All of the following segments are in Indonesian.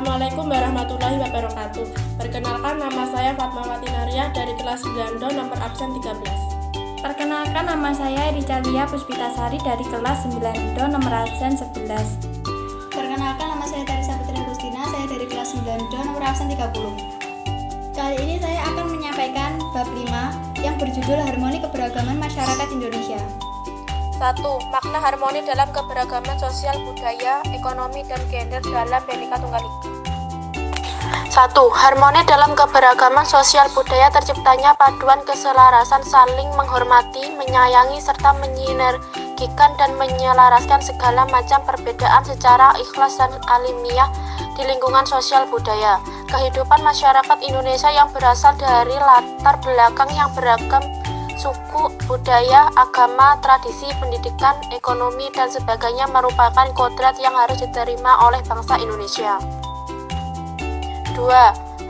Assalamualaikum warahmatullahi wabarakatuh. Perkenalkan, nama saya Fatmawati Naria dari kelas 9 nomor absen 13. Perkenalkan, nama saya Ricalia Puspitasari dari kelas 9 nomor absen 11. Perkenalkan, nama saya Teresa Putri Agustina, saya dari kelas 9 nomor absen 30. Kali ini saya akan menyampaikan bab 5 yang berjudul Harmoni Keberagaman Masyarakat Indonesia. 1. Makna harmoni dalam keberagaman sosial, budaya, ekonomi, dan gender dalam Bhinneka Tunggal Ika. 1. Harmoni dalam keberagaman sosial budaya terciptanya paduan keselarasan saling menghormati, menyayangi, serta menyinergikan dan menyelaraskan segala macam perbedaan secara ikhlas dan alamiah di lingkungan sosial budaya. Kehidupan masyarakat Indonesia yang berasal dari latar belakang yang beragam, suku, budaya, agama, tradisi, pendidikan, ekonomi, dan sebagainya merupakan kodrat yang harus diterima oleh bangsa Indonesia. 2.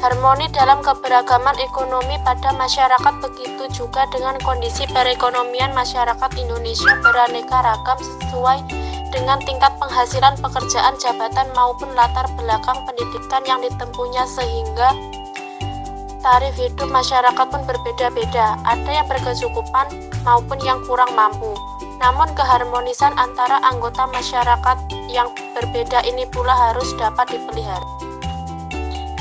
Harmoni dalam keberagaman ekonomi pada masyarakat, begitu juga dengan kondisi perekonomian masyarakat Indonesia beraneka ragam sesuai dengan tingkat penghasilan, pekerjaan, jabatan, maupun latar belakang pendidikan yang ditempuhnya, sehingga tarif hidup masyarakat pun berbeda-beda, ada yang berkecukupan maupun yang kurang mampu. Namun keharmonisan antara anggota masyarakat yang berbeda ini pula harus dapat dipelihara.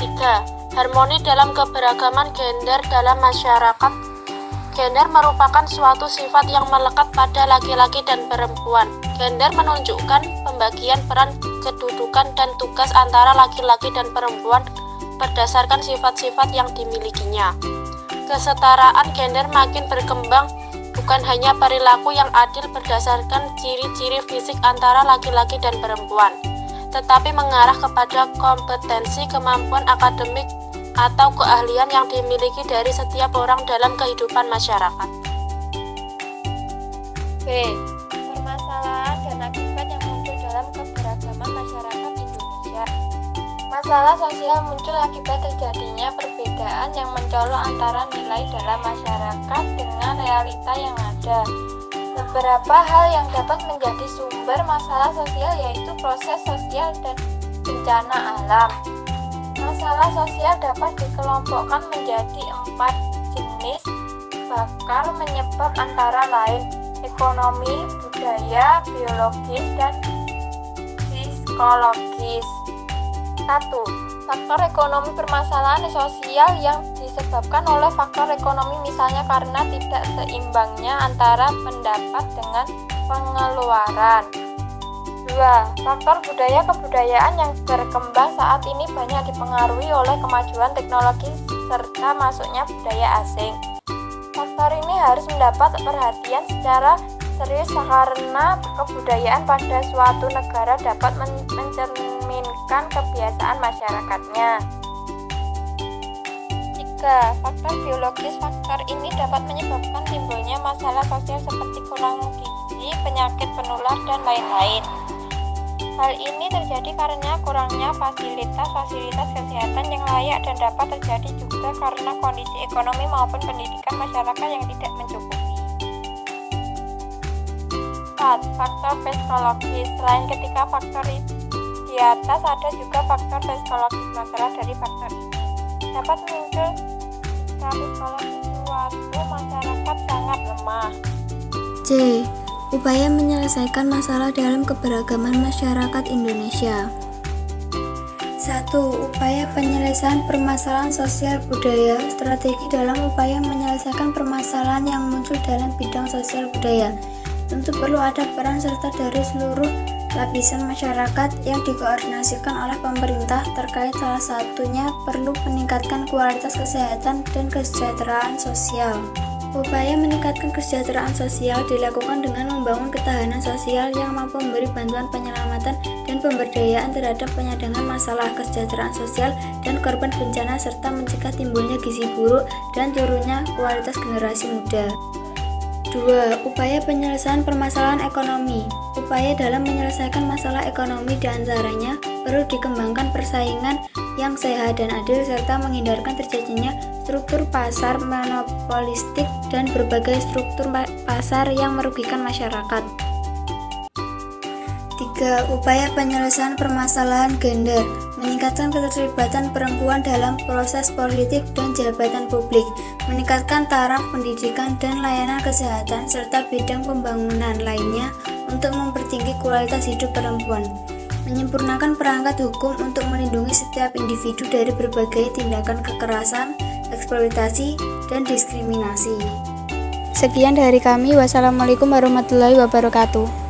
3. Harmoni dalam keberagaman gender dalam masyarakat. Gender merupakan suatu sifat yang melekat pada laki-laki dan perempuan. Gender menunjukkan pembagian peran, kedudukan, dan tugas antara laki-laki dan perempuan berdasarkan sifat-sifat yang dimilikinya. Kesetaraan gender makin berkembang, bukan hanya perilaku yang adil berdasarkan ciri-ciri fisik antara laki-laki dan perempuan, tetapi mengarah kepada kompetensi, kemampuan akademik, atau keahlian yang dimiliki dari setiap orang dalam kehidupan masyarakat. B. Permasalahan dan akibat yang muncul dalam keberagaman masyarakat Indonesia. Masalah sosial muncul akibat terjadinya perbedaan yang mencolok antara nilai dalam masyarakat dengan realita yang ada. Beberapa hal yang dapat menjadi sumber masalah sosial yaitu proses sosial dan bencana alam. Masalah sosial dapat dikelompokkan menjadi 4 jenis bakal menyebab antara lain ekonomi, budaya, biologis, dan psikologis. 1. Faktor ekonomi. Permasalahan sosial yang disebabkan oleh faktor ekonomi, misalnya karena tidak seimbangnya antara pendapat dengan pengeluaran. 2. Faktor budaya. Kebudayaan yang berkembang saat ini banyak dipengaruhi oleh kemajuan teknologi serta masuknya budaya asing. Faktor ini harus mendapat perhatian secara serius karena kebudayaan pada suatu negara dapat mencerminkan kebiasaan masyarakatnya. 3. Faktor biologis. Faktor ini dapat menyebabkan timbulnya masalah sosial seperti kurang gizi, penyakit penular, dan lain-lain. Hal ini terjadi karena kurangnya fasilitas kesehatan yang layak dan dapat terjadi juga karena kondisi ekonomi maupun pendidikan masyarakat yang tidak mencukupi. 4. Faktor psikologis. Selain ketiga faktor di atas, ada juga faktor psikologis. Masalah dari faktor ini dapat muncul jika psikologis suatu masyarakat sangat lemah. C. Upaya menyelesaikan masalah dalam keberagaman masyarakat Indonesia. 1. Upaya penyelesaian permasalahan sosial budaya. Strategi dalam upaya menyelesaikan permasalahan yang muncul dalam bidang sosial budaya. Tentu perlu ada peran serta dari seluruh lapisan masyarakat yang dikoordinasikan oleh pemerintah terkait. Salah satunya perlu meningkatkan kualitas kesehatan dan kesejahteraan sosial. Upaya meningkatkan kesejahteraan sosial dilakukan dengan membangun ketahanan sosial yang mampu memberi bantuan penyelamatan dan pemberdayaan terhadap penyandang masalah kesejahteraan sosial dan korban bencana, serta mencegah timbulnya gizi buruk dan turunnya kualitas generasi muda. 2. Upaya penyelesaian permasalahan ekonomi. Upaya dalam menyelesaikan masalah ekonomi diantaranya perlu dikembangkan persaingan yang sehat dan adil serta menghindarkan terjadinya struktur pasar monopolistik dan berbagai struktur pasar yang merugikan masyarakat. 3. Upaya penyelesaian permasalahan gender. meningkatkan keterlibatan perempuan dalam proses politik dan jabatan publik, meningkatkan taraf pendidikan dan layanan kesehatan, serta bidang pembangunan lainnya untuk mempertinggi kualitas hidup perempuan, menyempurnakan perangkat hukum untuk melindungi setiap individu dari berbagai tindakan kekerasan, eksploitasi, dan diskriminasi. Sekian dari kami. Wassalamualaikum warahmatullahi wabarakatuh.